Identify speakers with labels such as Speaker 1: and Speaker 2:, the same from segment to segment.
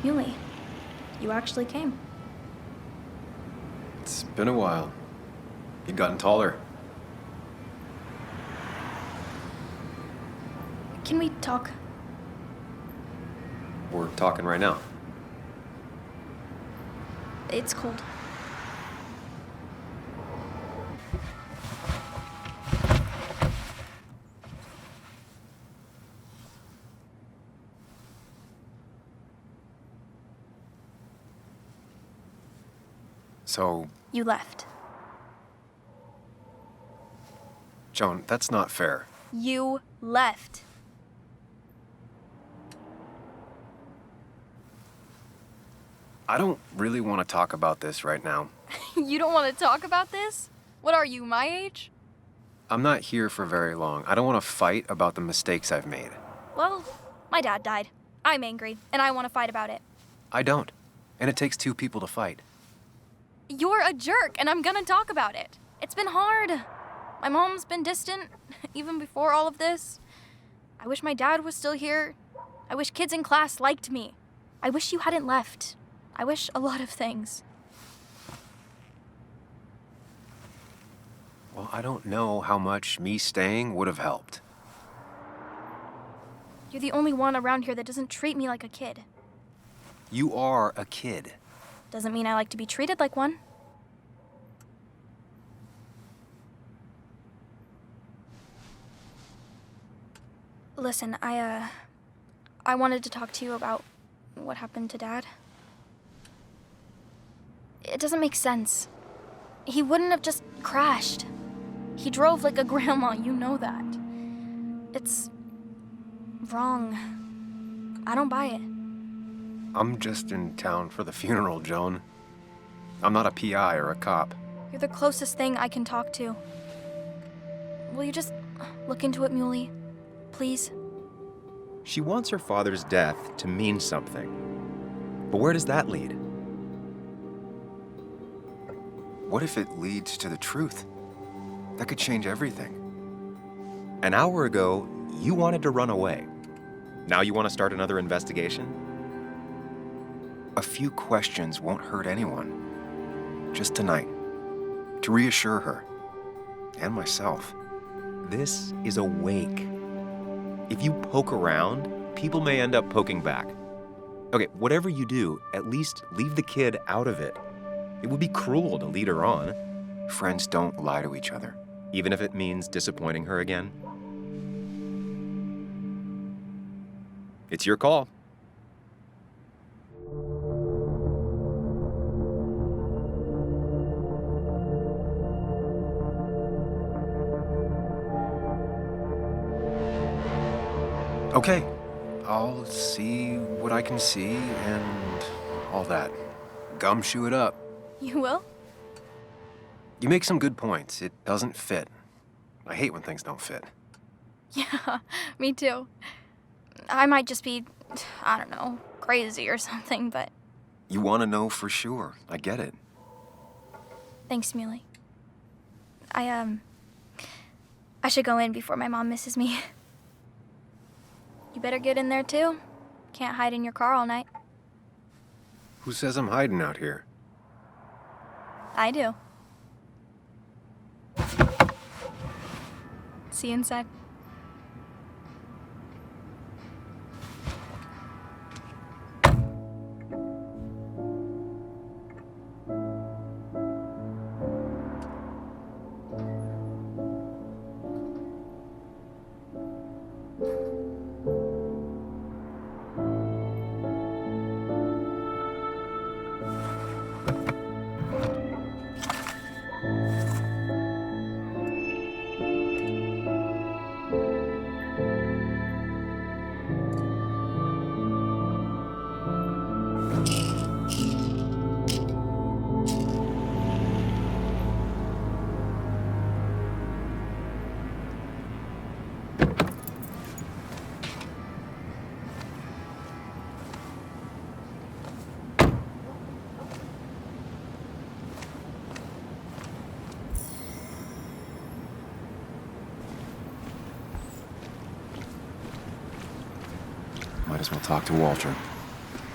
Speaker 1: Yuli, you actually came.
Speaker 2: It's been a while. You've gotten taller.
Speaker 1: Can we talk?
Speaker 2: We're talking right now.
Speaker 1: It's cold.
Speaker 2: So,
Speaker 1: You left.
Speaker 2: Joan, that's not fair.
Speaker 1: You left.
Speaker 2: I don't really want to talk about this right now.
Speaker 1: You don't want to talk about this? What are you, my age?
Speaker 2: I'm not here for very long. I don't want to fight about the mistakes I've made.
Speaker 1: Well, my dad died. I'm angry, and I want to fight about it.
Speaker 2: I don't. And it takes two people to fight.
Speaker 1: You're a jerk, and I'm gonna talk about it. It's been hard. My mom's been distant, even before all of this. I wish my dad was still here. I wish kids in class liked me. I wish you hadn't left. I wish a lot of things.
Speaker 2: Well, I don't know how much me staying would have helped.
Speaker 1: You're the only one around here that doesn't treat me like a kid.
Speaker 2: You are a kid.
Speaker 1: Doesn't mean I like to be treated like one. Listen, I wanted to talk to you about what happened to Dad. It doesn't make sense. He wouldn't have just crashed. He drove like a grandma, you know that. It's wrong. I don't buy it.
Speaker 2: I'm just in town for the funeral, Joan. I'm not a PI or a cop.
Speaker 1: You're the closest thing I can talk to. Will you just look into it, Muley? Please?
Speaker 3: She wants her father's death to mean something. But where does that lead?
Speaker 2: What if it leads to the truth? That could change everything.
Speaker 3: An hour ago, you wanted to run away. Now you want to start another investigation?
Speaker 2: A few questions won't hurt anyone. Just tonight. To reassure her. And myself.
Speaker 3: This is a wake. If you poke around, people may end up poking back. Okay, whatever you do, at least leave the kid out of it. It would be cruel to lead her on.
Speaker 2: Friends don't lie to each other.
Speaker 3: Even if it means disappointing her again. It's your call.
Speaker 2: Okay, I'll see what I can see and all that. Gumshoe it up.
Speaker 1: You will?
Speaker 2: You make some good points. It doesn't fit. I hate when things don't fit.
Speaker 1: Yeah, me too. I might just be, I don't know, crazy or something, but...
Speaker 2: You want to know for sure. I get it.
Speaker 1: Thanks, Muley. I should go in before my mom misses me. You better get in there, too. Can't hide in your car all night.
Speaker 2: Who says I'm hiding out here?
Speaker 1: I do. See you inside.
Speaker 2: Might as well talk to Walter.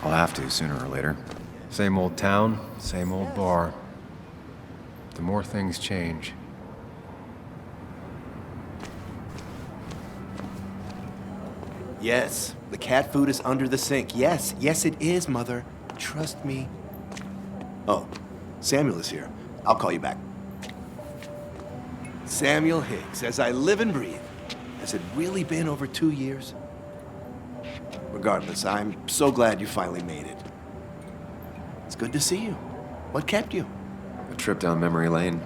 Speaker 2: I'll have to sooner or later. Same old town, same old bar. The more things change.
Speaker 4: Yes, the cat food is under the sink. Yes, yes it is, Mother. Trust me. Oh, Samuel is here. I'll call you back. Samuel Higgs, as I live and breathe. Has it really been over 2 years? Regardless, I'm so glad you finally made it. It's good to see you. What kept you?
Speaker 2: A trip down memory lane.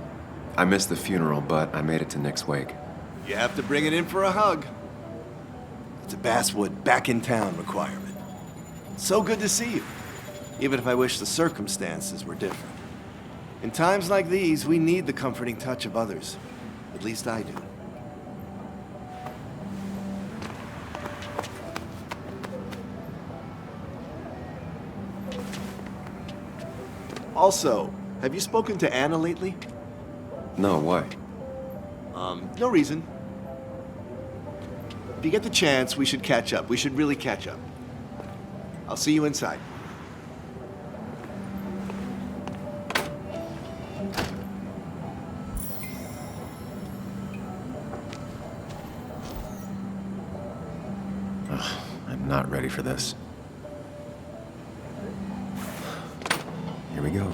Speaker 2: I missed the funeral, but I made it to Nick's wake.
Speaker 4: You have to bring it in for a hug. It's a Basswood back in town requirement. So good to see you, even if I wish the circumstances were different. In times like these, we need the comforting touch of others. At least I do. Also, have you spoken to Anna lately?
Speaker 2: No, why?
Speaker 4: No reason. If you get the chance, we should catch up. We should really catch up. I'll see you inside.
Speaker 2: I'm not ready for this. Here we go.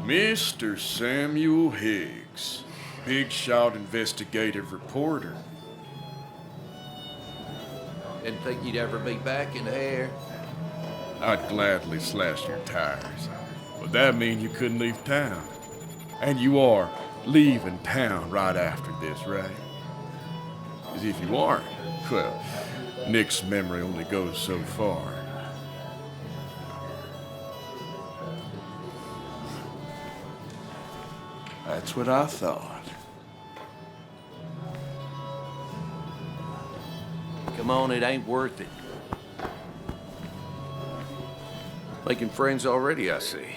Speaker 5: Mr. Samuel Higgs, big shot investigative reporter.
Speaker 6: Didn't think you'd ever be back in here.
Speaker 5: I'd gladly slash your tires, but that means you couldn't leave town. And you are leaving town right after this, right? As if you aren't, well, Nick's memory only goes so far. That's what I thought.
Speaker 6: Come on, it ain't worth it. Making friends already, I see.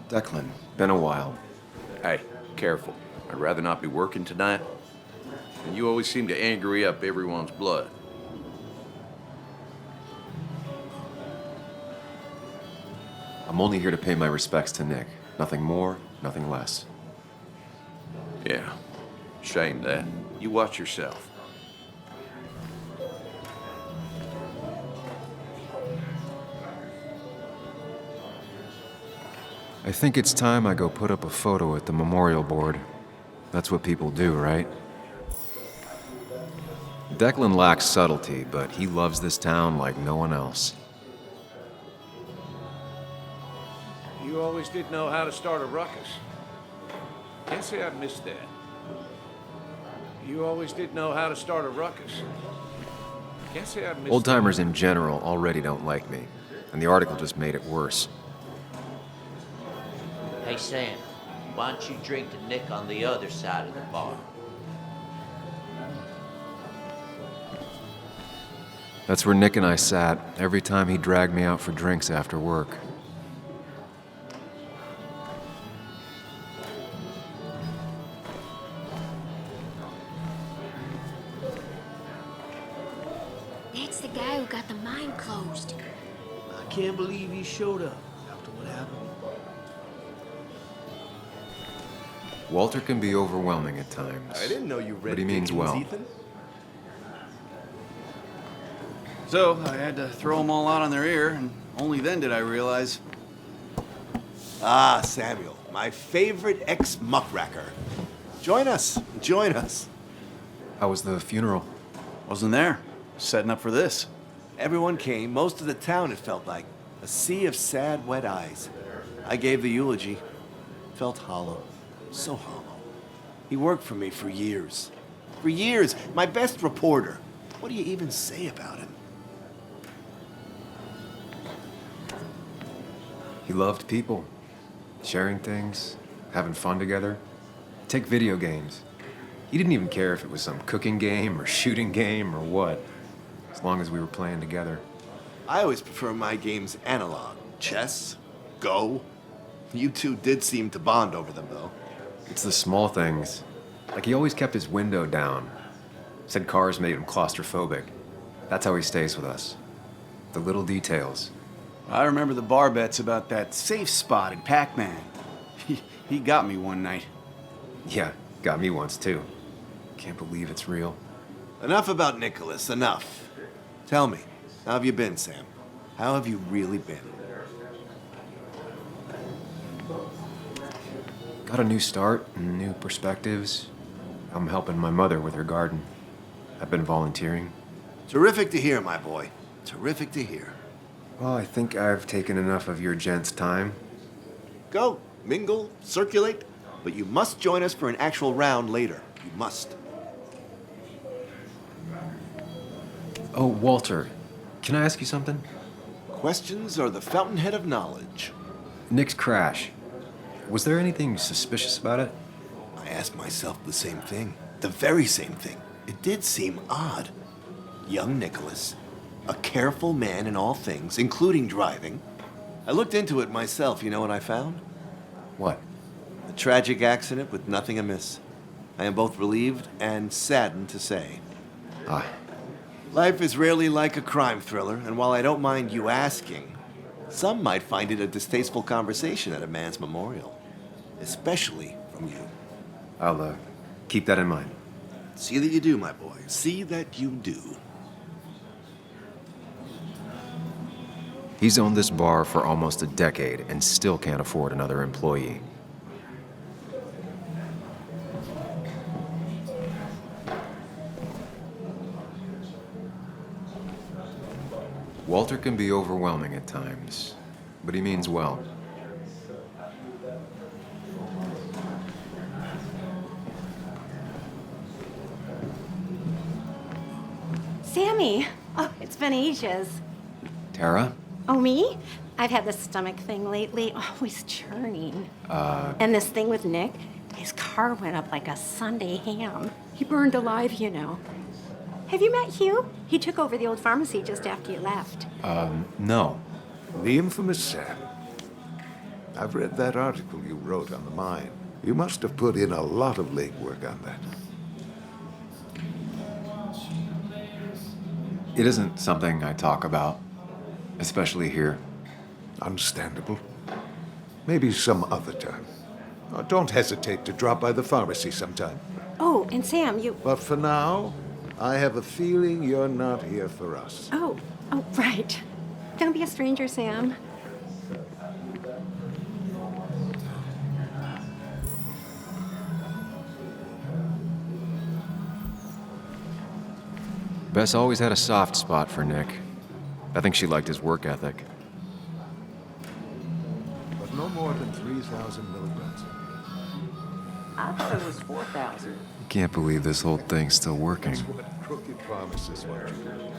Speaker 2: Declan, been a while.
Speaker 6: Hey, careful. I'd rather not be working tonight. And you always seem to angry up everyone's blood.
Speaker 2: I'm only here to pay my respects to Nick. Nothing more, nothing less.
Speaker 6: Yeah, shame that. You watch yourself.
Speaker 2: I think it's time I go put up a photo at the memorial board. That's what people do, right? Declan lacks subtlety, but he loves this town like no one else.
Speaker 6: You always did know how to start a ruckus. Can't say I missed that. You always did know how to start a ruckus. Can't say I missed
Speaker 2: Old-timers in general already don't like me, and the article just made it worse.
Speaker 7: Hey, Sam, why don't you drink to Nick on the other side of the bar?
Speaker 2: That's where Nick and I sat every time he dragged me out for drinks after work.
Speaker 8: That's the guy who got the mine closed.
Speaker 4: I can't believe he showed up after what happened.
Speaker 2: Walter can be overwhelming at times.
Speaker 4: I didn't know you read
Speaker 2: But he means
Speaker 4: Dickens,
Speaker 2: well.
Speaker 4: Ethan.
Speaker 9: So I had to throw them all out on their ear, and only then did I realize.
Speaker 4: Ah, Samuel, my favorite ex-muckracker. Join us, join us.
Speaker 2: How was the funeral?
Speaker 9: Wasn't there. Setting up for this.
Speaker 4: Everyone came, most of the town, it felt like. A sea of sad, wet eyes. I gave the eulogy. Felt hollow. So hollow. He worked for me for years. For years, my best reporter. What do you even say about him?
Speaker 2: He loved people. sharing things, having fun together. Take video games. He didn't even care if it was some cooking game or shooting game or what, as long as we were playing together.
Speaker 4: I always prefer my games analog. Chess, Go. You two did seem to bond over them, though.
Speaker 2: It's the small things. Like he always kept his window down. Said cars made him claustrophobic. That's how he stays with us. The little details.
Speaker 9: I remember the bar bets about that safe spot in Pac-Man. He got me one night.
Speaker 2: Yeah, got me once too. Can't believe it's real.
Speaker 4: Enough about Nicholas, enough. Tell me, how have you been, Sam? How have you really been?
Speaker 2: Got a new start and new perspectives. I'm helping my mother with her garden. I've been volunteering.
Speaker 4: Terrific to hear, my boy. Terrific to hear.
Speaker 2: Well, I think I've taken enough of your gents' time.
Speaker 4: Go, mingle, circulate, but you must join us for an actual round later. You must.
Speaker 2: Oh, Walter, can I ask you something?
Speaker 4: Questions are the fountainhead of knowledge.
Speaker 2: Nick's crash. Was there anything suspicious about it?
Speaker 4: I asked myself the same thing. The very same thing. It did seem odd. Young Nicholas, a careful man in all things, including driving. I looked into it myself. You know what I found?
Speaker 2: What?
Speaker 4: A tragic accident with nothing amiss. I am both relieved and saddened to say.
Speaker 2: Ah,
Speaker 4: Life is rarely like a crime thriller, and while I don't mind you asking, some might find it a distasteful conversation at a man's memorial. Especially from you.
Speaker 2: I'll keep that in mind.
Speaker 4: See that you do, my boy. See that you do.
Speaker 2: He's owned this bar for almost a decade and still can't afford another employee. Walter can be overwhelming at times, but he means well.
Speaker 10: Sammy! Oh, it's been ages.
Speaker 2: Tara?
Speaker 10: Oh, me? I've had this stomach thing lately, always churning. And this thing with Nick, his car went up like a Sunday ham. He burned alive, you know. Have you met Hugh? He took over the old pharmacy just after you left.
Speaker 2: No.
Speaker 6: The infamous Sam. I've read that article you wrote on the mine. You must have put in a lot of legwork on that.
Speaker 2: It isn't something I talk about, especially here.
Speaker 6: Understandable. Maybe some other time. Don't hesitate to drop by the pharmacy sometime.
Speaker 10: Oh, and Sam, you...
Speaker 6: But for now, I have a feeling you're not here for us.
Speaker 10: Oh, right. Don't be a stranger, Sam.
Speaker 2: Bess always had a soft spot for Nick. I think she liked his work ethic.
Speaker 6: But no more than 3,000 milligrams.
Speaker 7: I thought it was 4,000.
Speaker 2: Can't believe this whole thing's still working.
Speaker 6: That's what crooked promises want you to do.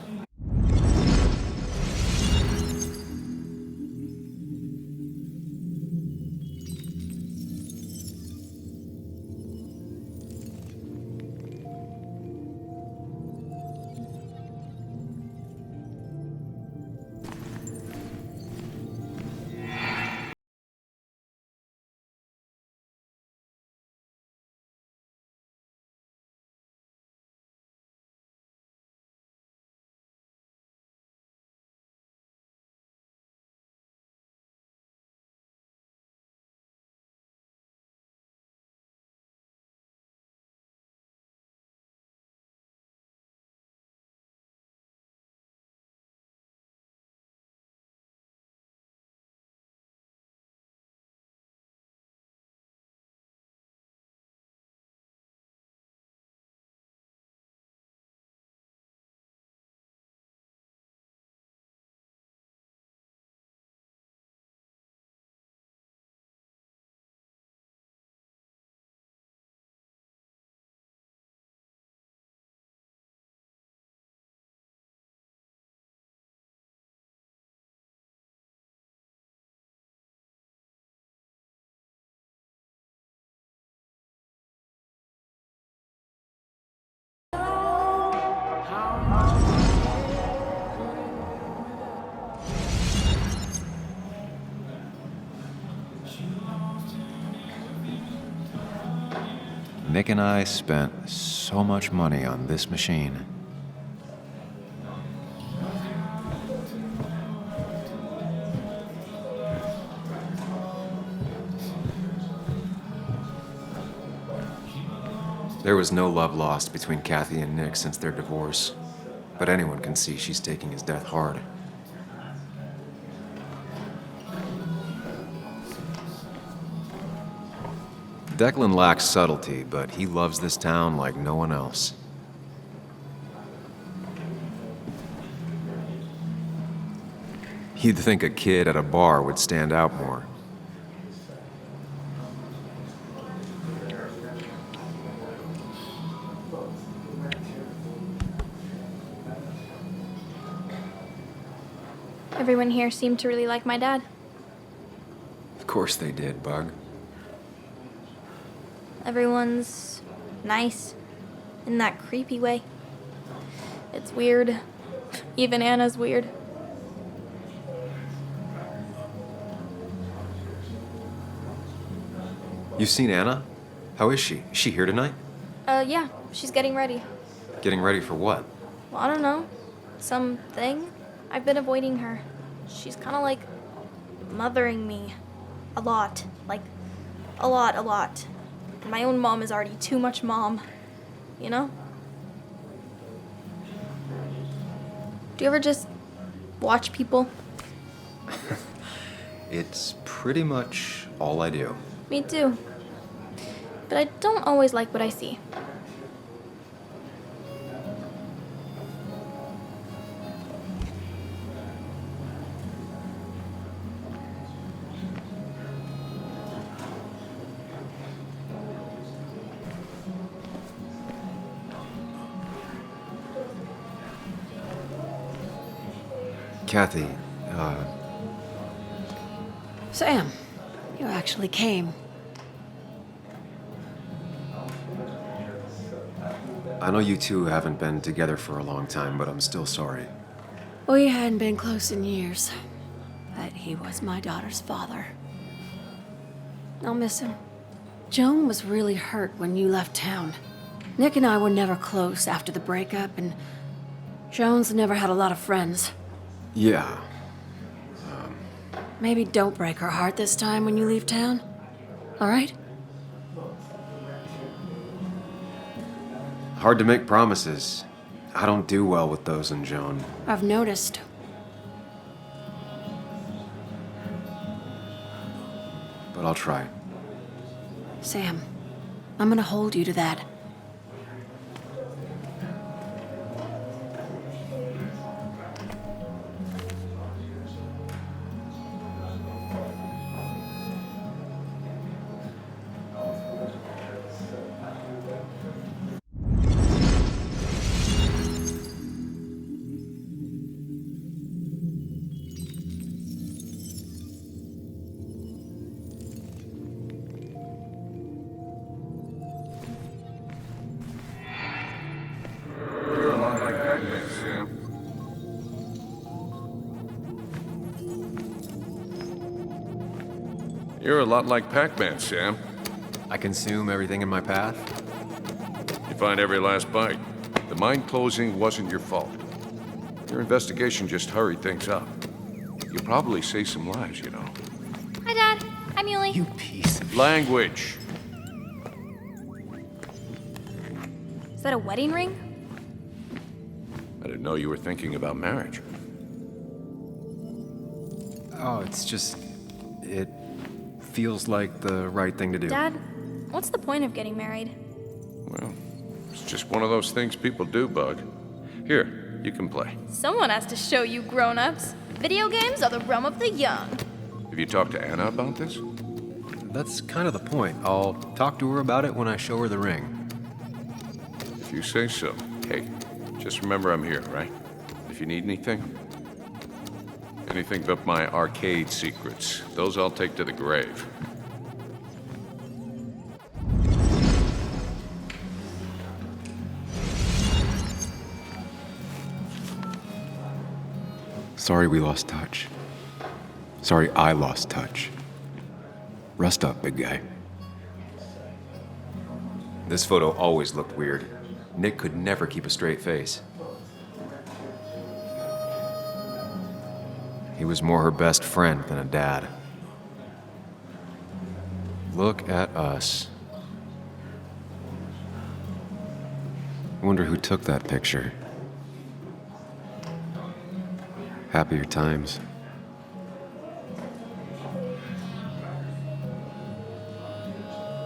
Speaker 2: Nick and I spent so much money on this machine. There was no love lost between Kathy and Nick since their divorce, but anyone can see she's taking his death hard. Declan lacks subtlety, but he loves this town like no one else. You'd think a kid at a bar would stand out more.
Speaker 1: Everyone here seemed to really like my dad.
Speaker 2: Of course they did, Bug.
Speaker 1: Everyone's nice in that creepy way. It's weird. Even Anna's weird.
Speaker 2: You've seen Anna? How is she? Is she here tonight?
Speaker 1: Yeah, she's getting ready.
Speaker 2: Getting ready for what?
Speaker 1: Well, I don't know. Something? I've been avoiding her. She's kind of like mothering me. A lot. Like, a lot. My own mom is already too much mom. You know? Do you ever just watch people?
Speaker 2: It's pretty much all I do.
Speaker 1: Me too. But I don't always like what I see.
Speaker 2: Kathy,
Speaker 10: Sam, you actually came.
Speaker 2: I know you two haven't been together for a long time, but I'm still sorry.
Speaker 10: We hadn't been close in years, but he was my daughter's father. I'll miss him. Joan was really hurt when you left town. Nick and I were never close after the breakup, and Joan's never had a lot of friends.
Speaker 2: Yeah.
Speaker 10: Maybe don't break her heart this time when you leave town. All right?
Speaker 2: Hard to make promises. I don't do well with those in Joan.
Speaker 10: I've noticed.
Speaker 2: But I'll try.
Speaker 10: Sam, I'm gonna hold you to that.
Speaker 6: You're a lot like Pac-Man, Sam.
Speaker 2: I consume everything in my path.
Speaker 6: You find every last bite. The mine closing wasn't your fault. Your investigation just hurried things up. You probably saved some lives, you know.
Speaker 1: Hi, Dad. I'm Yuli.
Speaker 2: You piece of...
Speaker 6: Language.
Speaker 1: Is that a wedding ring?
Speaker 6: I didn't know you were thinking about marriage.
Speaker 2: Oh, it's just... It feels like the right thing to do.
Speaker 1: Dad, what's the point of getting married?
Speaker 6: Well, it's just one of those things people do, Bug. Here, you can play.
Speaker 1: Someone has to show you grown-ups. Video games are the realm of the young.
Speaker 6: Have you talked to Anna about this?
Speaker 2: That's kind of the point. I'll talk to her about it when I show her the ring.
Speaker 6: If you say so. Hey, just remember I'm here, right? If you need anything. Anything but my arcade secrets. Those I'll take to the grave.
Speaker 2: Sorry we lost touch. Sorry I lost touch. Rest up, big guy. This photo always looked weird. Nick could never keep a straight face. He was more her best friend than a dad. Look at us. I wonder who took that picture. Happier times.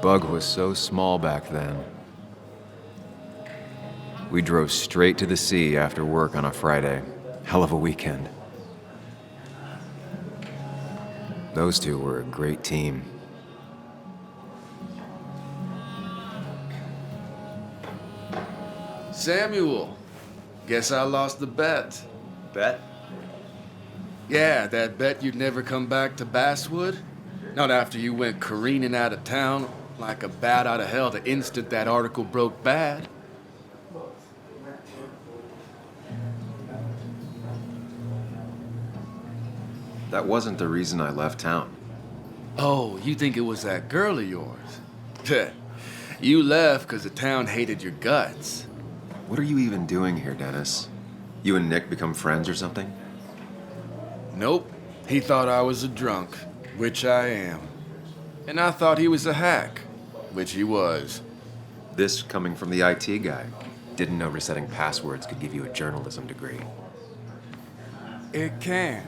Speaker 2: Bug was so small back then. We drove straight to the sea after work on a Friday. Hell of a weekend. Those two were a great team.
Speaker 5: Samuel, guess I lost the bet.
Speaker 3: Bet?
Speaker 5: Yeah, that bet you'd never come back to Basswood? Not after you went careening out of town like a bat out of hell the instant that article broke bad.
Speaker 2: That wasn't the reason I left town.
Speaker 5: Oh, you think it was that girl of yours? You left because the town hated your guts.
Speaker 2: What are you even doing here, Dennis? You and Nick become friends or something?
Speaker 5: Nope. He thought I was a drunk, which I am. And I thought he was a hack, which he was.
Speaker 2: This coming from the IT guy. Didn't know resetting passwords could give you a journalism degree.
Speaker 5: It can.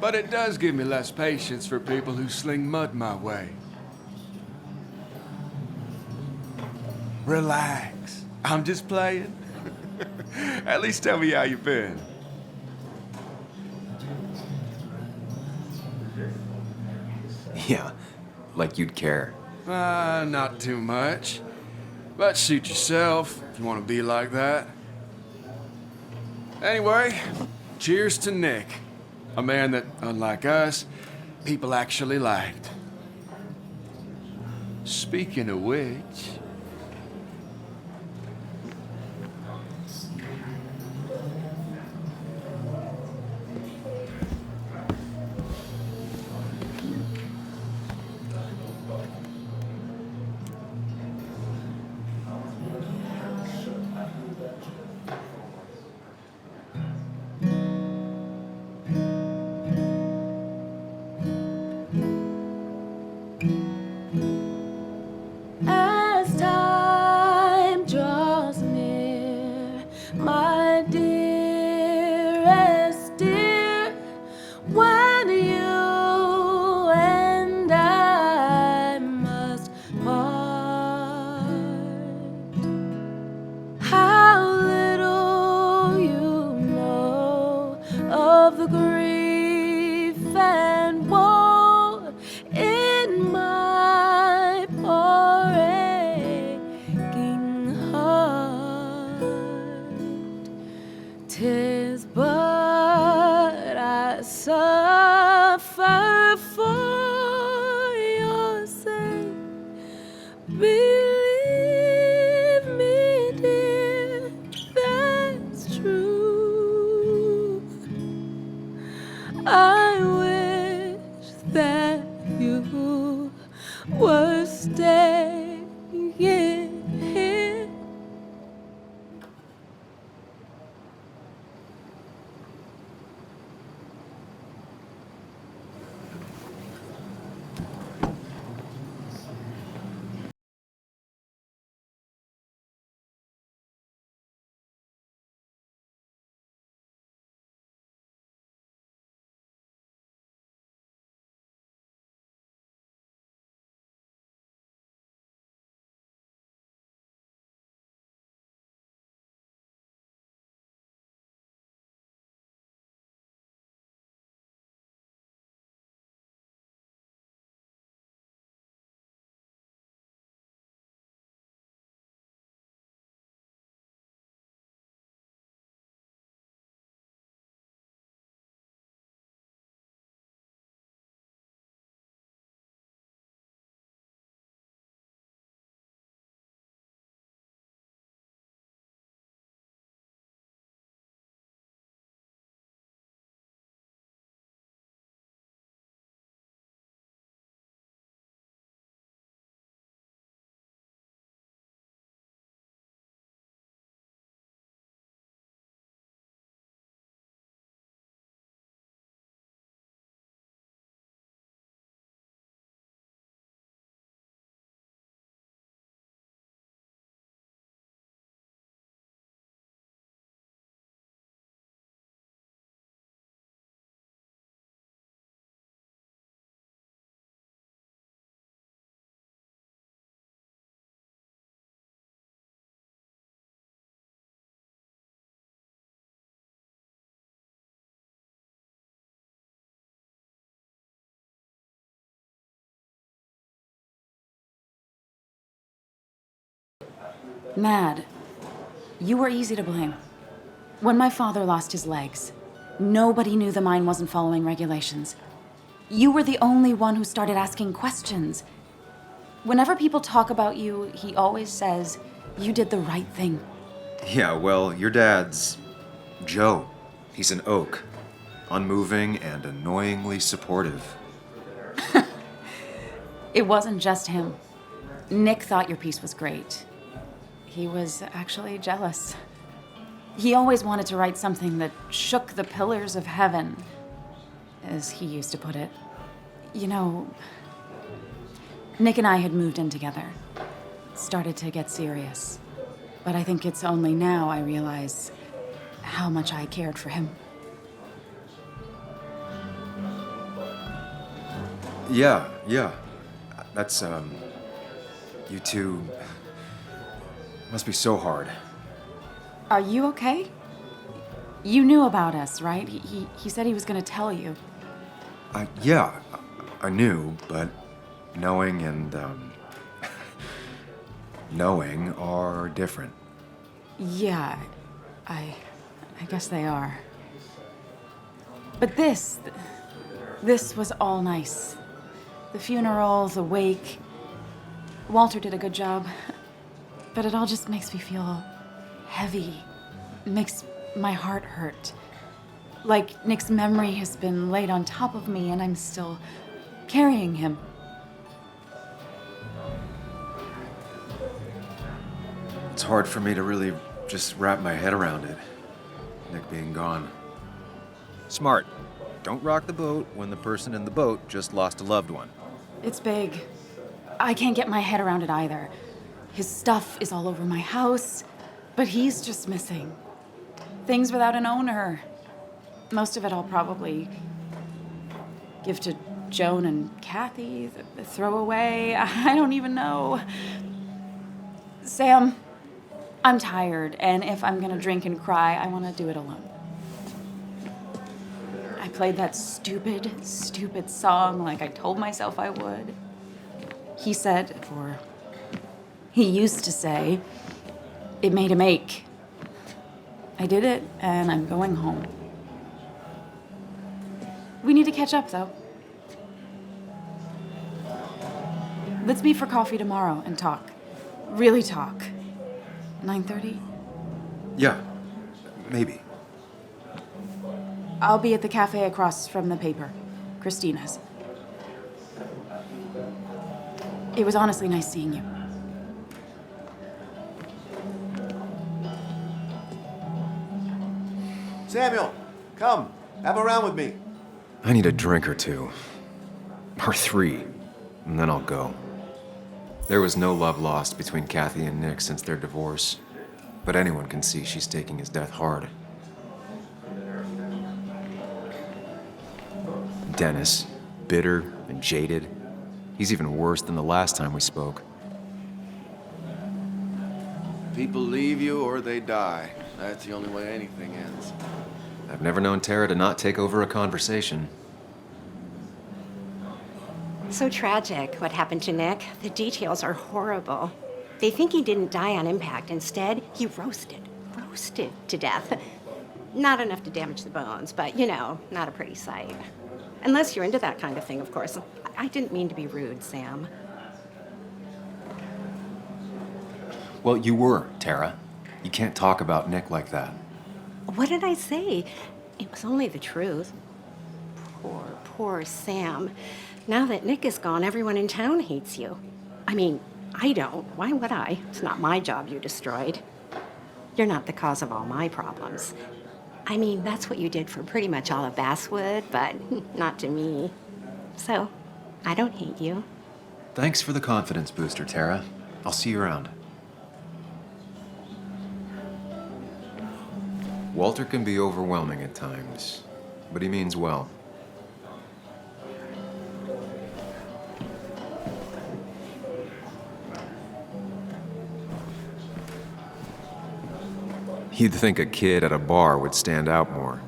Speaker 5: But it does give me less patience for people who sling mud my way. Relax. I'm just playing. At least tell me how you been.
Speaker 2: Yeah, like you'd care.
Speaker 5: Not too much. But suit yourself if you want to be like that. Anyway, cheers to Nick. A man that, unlike us, people actually liked. Speaking of which...
Speaker 11: As time draws near, my dearest dear, when you and I must part, how little you know of the grief and woe in my poor aching heart. 'Tis but I suffer for your sake. Believe me, dear, that's true. I wish that you were staying here.
Speaker 12: Mad. You were easy to blame. When my father lost his legs, nobody knew the mine wasn't following regulations. You were the only one who started asking questions. Whenever people talk about you, he always says, you did the right thing.
Speaker 2: Yeah, well, your dad's Joe. He's an oak. Unmoving and annoyingly supportive.
Speaker 12: It wasn't just him. Nick thought your piece was great. He was actually jealous. He always wanted to write something that shook the pillars of heaven, as he used to put it. You know, Nick and I had moved in together. Started to get serious. But I think it's only now I realize how much I cared for him.
Speaker 2: Yeah. That's, you two must be so hard.
Speaker 12: Are you okay? You knew about us, right? He said he was gonna tell you.
Speaker 2: Yeah, I knew, but knowing and, knowing are different.
Speaker 12: Yeah, I guess they are. But this was all nice. The funeral, the wake. Walter did a good job. But it all just makes me feel heavy. Makes my heart hurt. Like Nick's memory has been laid on top of me and I'm still carrying him.
Speaker 2: It's hard for me to really just wrap my head around it. Nick being gone.
Speaker 3: Smart. Don't rock the boat when the person in the boat just lost a loved one.
Speaker 12: It's big. I can't get my head around it either. His stuff is all over my house, but he's just missing. Things without an owner. Most of it I'll probably give to Joan and Kathy, throw away. I don't even know. Sam, I'm tired, and if I'm gonna drink and cry, I wanna do it alone. I played that stupid song like I told myself I would. He said, or he used to say, it made him ache. I did it, and I'm going home. We need to catch up, though. Let's meet for coffee tomorrow and talk. Really talk. 9:30?
Speaker 2: Yeah, maybe.
Speaker 12: I'll be at the cafe across from the paper. Christina's. It was honestly nice seeing you.
Speaker 4: Samuel, come. Have a round with me.
Speaker 2: I need a drink or two. Or 3. And then I'll go. There was no love lost between Kathy and Nick since their divorce. But anyone can see she's taking his death hard. Dennis, bitter and jaded. He's even worse than the last time we spoke.
Speaker 4: People leave you or they die. That's the only way anything ends.
Speaker 2: I've never known Tara to not take over a conversation.
Speaker 10: So tragic, what happened to Nick. The details are horrible. They think he didn't die on impact. Instead, he roasted to death. Not enough to damage the bones, but, you know, not a pretty sight. Unless you're into that kind of thing, of course. I didn't mean to be rude, Sam.
Speaker 2: Well, you were, Tara. You can't talk about Nick like that.
Speaker 10: What did I say? It was only the truth. Poor Sam. Now that Nick is gone, everyone in town hates you. I mean, I don't. Why would I? It's not my job you destroyed. You're not the cause of all my problems. I mean, that's what you did for pretty much all of Basswood, but not to me. So, I don't hate you.
Speaker 2: Thanks for the confidence booster, Tara. I'll see you around. Walter can be overwhelming at times, but he means well. You'd think a kid at a bar would stand out more.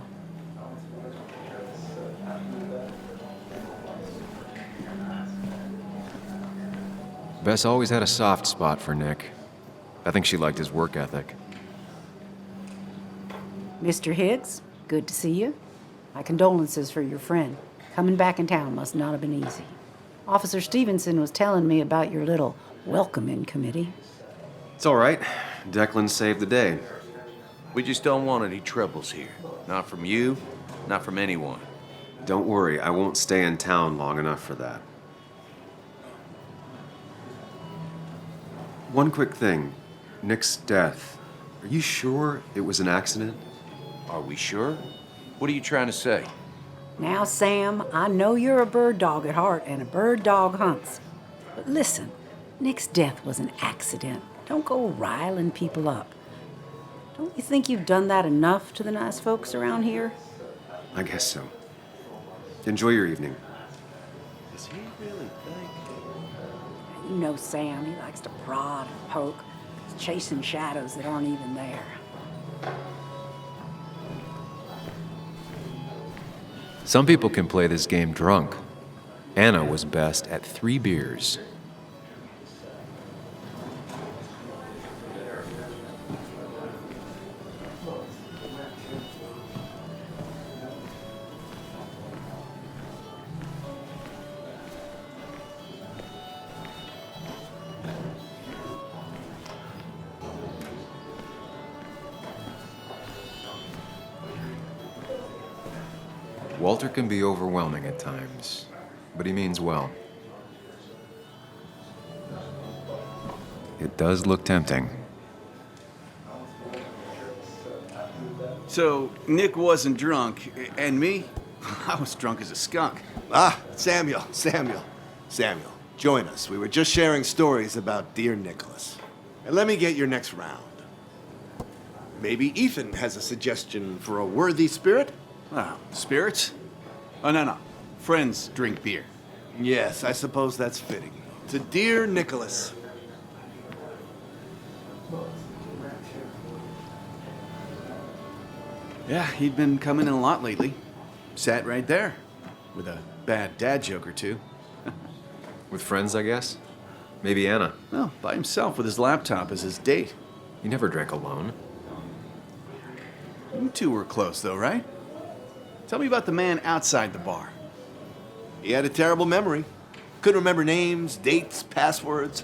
Speaker 2: Bess always had a soft spot for Nick. I think she liked his work ethic.
Speaker 13: Mr. Hicks, good to see you. My condolences for your friend. Coming back in town must not have been easy. Officer Stevenson was telling me about your little welcoming committee.
Speaker 2: It's all right. Declan saved the day.
Speaker 6: We just don't want any troubles here. Not from you, not from anyone.
Speaker 2: Don't worry, I won't stay in town long enough for that. One quick thing. Nick's death. Are you sure it was an accident?
Speaker 6: Are we sure? What are you trying to say?
Speaker 13: Now, Sam, I know you're a bird dog at heart and a bird dog hunts. But listen, Nick's death was an accident. Don't go riling people up. Don't you think you've done that enough to the nice folks around here?
Speaker 2: I guess so. Enjoy your evening.
Speaker 4: Does he really think?
Speaker 13: You know Sam, he likes to prod and poke. He's chasing shadows that aren't even there.
Speaker 2: Some people can play this game drunk. Anna was best at 3 beers. Walter can be overwhelming at times, but he means well. It does look tempting.
Speaker 9: So, Nick wasn't drunk, and me? I was drunk as a skunk.
Speaker 4: Ah, Samuel. Join us. We were just sharing stories about dear Nicholas. And let me get your next round. Maybe Ethan has a suggestion for a worthy spirit?
Speaker 9: Oh, spirits? Oh, no. Friends drink beer.
Speaker 4: Yes, I suppose that's fitting. To dear Nicholas.
Speaker 9: Yeah, he'd been coming in a lot lately. Sat right there, with a bad dad joke or two.
Speaker 2: With friends, I guess? Maybe Anna.
Speaker 9: Well, by himself with his laptop as his date.
Speaker 2: He never drank alone.
Speaker 9: You two were close, though, right? Tell me about the man outside the bar.
Speaker 4: He had a terrible memory. Couldn't remember names, dates, passwords.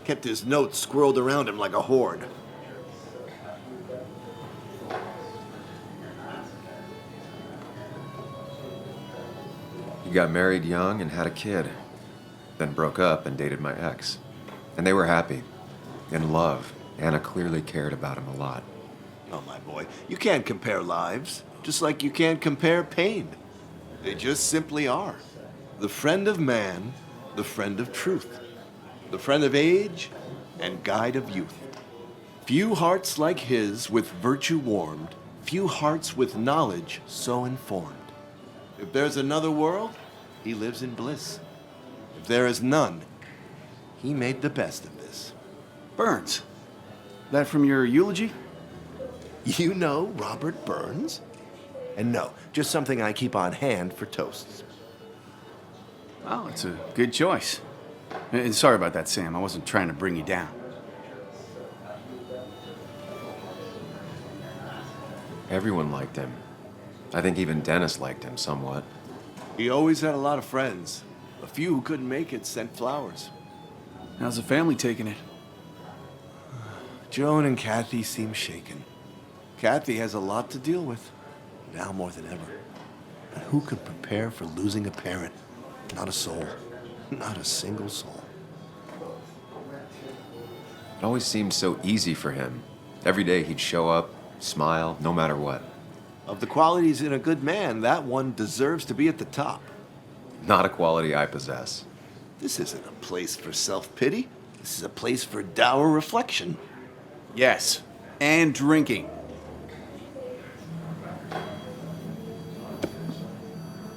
Speaker 4: Kept his notes squirreled around him like a hoard.
Speaker 2: He got married young and had a kid. Then broke up and dated my ex. And they were happy. In love. Anna clearly cared about him a lot.
Speaker 4: Oh, my boy, you can't compare lives, just like you can't compare pain. They just simply are. The friend of man, the friend of truth. The friend of age and guide of youth. Few hearts like his with virtue warmed, few hearts with knowledge so informed. If there's another world, he lives in bliss. If there is none, he made the best of this.
Speaker 9: Burns. That from your eulogy?
Speaker 4: You know Robert Burns? And no, just something I keep on hand for toasts.
Speaker 9: Oh, it's a good choice. And sorry about that, Sam. I wasn't trying to bring you down.
Speaker 2: Everyone liked him. I think even Dennis liked him somewhat.
Speaker 4: He always had a lot of friends. A few who couldn't make it sent flowers.
Speaker 9: How's the family taking it?
Speaker 4: Joan and Kathy seem shaken. Kathy has a lot to deal with, now more than ever. And who could prepare for losing a parent? Not a soul. Not a single soul.
Speaker 2: It always seemed so easy for him. Every day he'd show up, smile, no matter what.
Speaker 4: Of the qualities in a good man, that one deserves to be at the top.
Speaker 2: Not a quality I possess.
Speaker 4: This isn't a place for self-pity. This is a place for dour reflection.
Speaker 9: Yes, and drinking.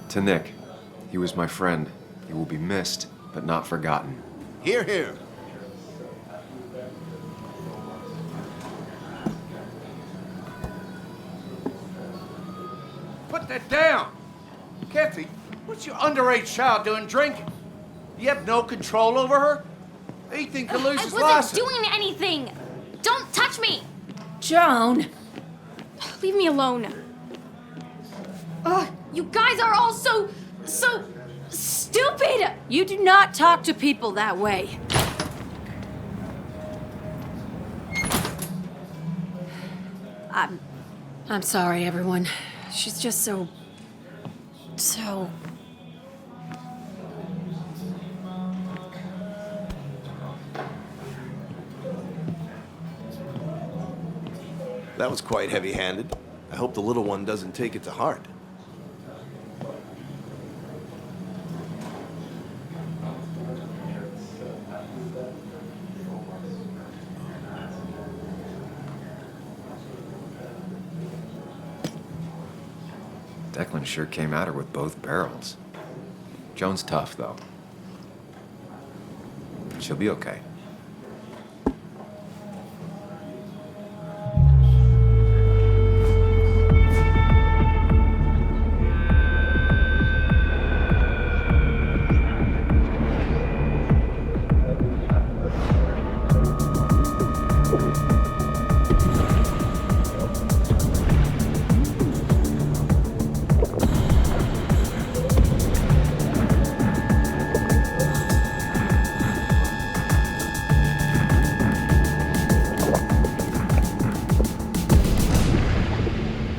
Speaker 2: To Nick, he was my friend. He will be missed, but not forgotten.
Speaker 4: Hear, hear.
Speaker 6: Put that down! Kathy, what's your underage child doing drinking? You have no control over her? Ethan could lose his
Speaker 8: I wasn't
Speaker 6: license.
Speaker 8: doing anything!
Speaker 1: Don't touch me!
Speaker 10: Joan!
Speaker 1: Leave me alone. Ugh, you guys are all so stupid!
Speaker 10: You do not talk to people that way. I'm sorry, everyone. She's just so...
Speaker 4: That was quite heavy-handed. I hope the little one doesn't take it to heart.
Speaker 2: Declan sure came at her with both barrels. Joan's tough, though. She'll be okay.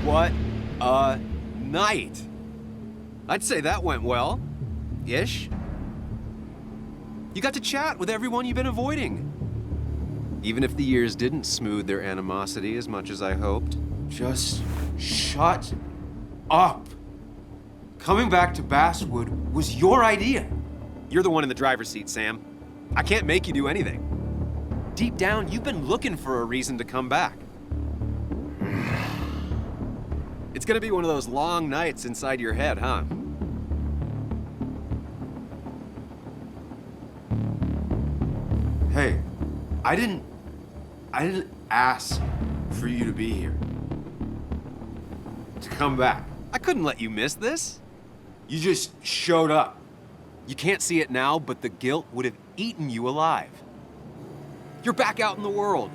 Speaker 3: What a night! I'd say that went well. Ish. You got to chat with everyone you've been avoiding. Even if the years didn't smooth their animosity as much as I hoped.
Speaker 14: Just shut up. Coming back to Basswood was your idea.
Speaker 3: You're the one in the driver's seat, Sam. I can't make you do anything. Deep down, you've been looking for a reason to come back. It's gonna be one of those long nights inside your head, huh?
Speaker 14: Hey, I didn't ask for you to be here. To come back.
Speaker 3: I couldn't let you miss this.
Speaker 14: You just showed up.
Speaker 3: You can't see it now, but the guilt would have eaten you alive. You're back out in the world,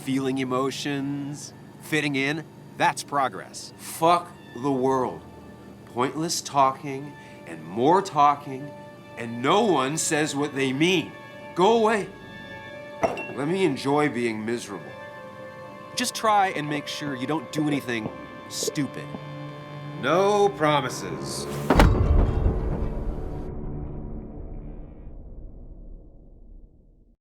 Speaker 3: feeling emotions, fitting in. That's progress.
Speaker 14: Fuck the world. Pointless talking and more talking, and no one says what they mean. Go away. Let me enjoy being miserable.
Speaker 3: Just try and make sure you don't do anything stupid.
Speaker 14: No promises.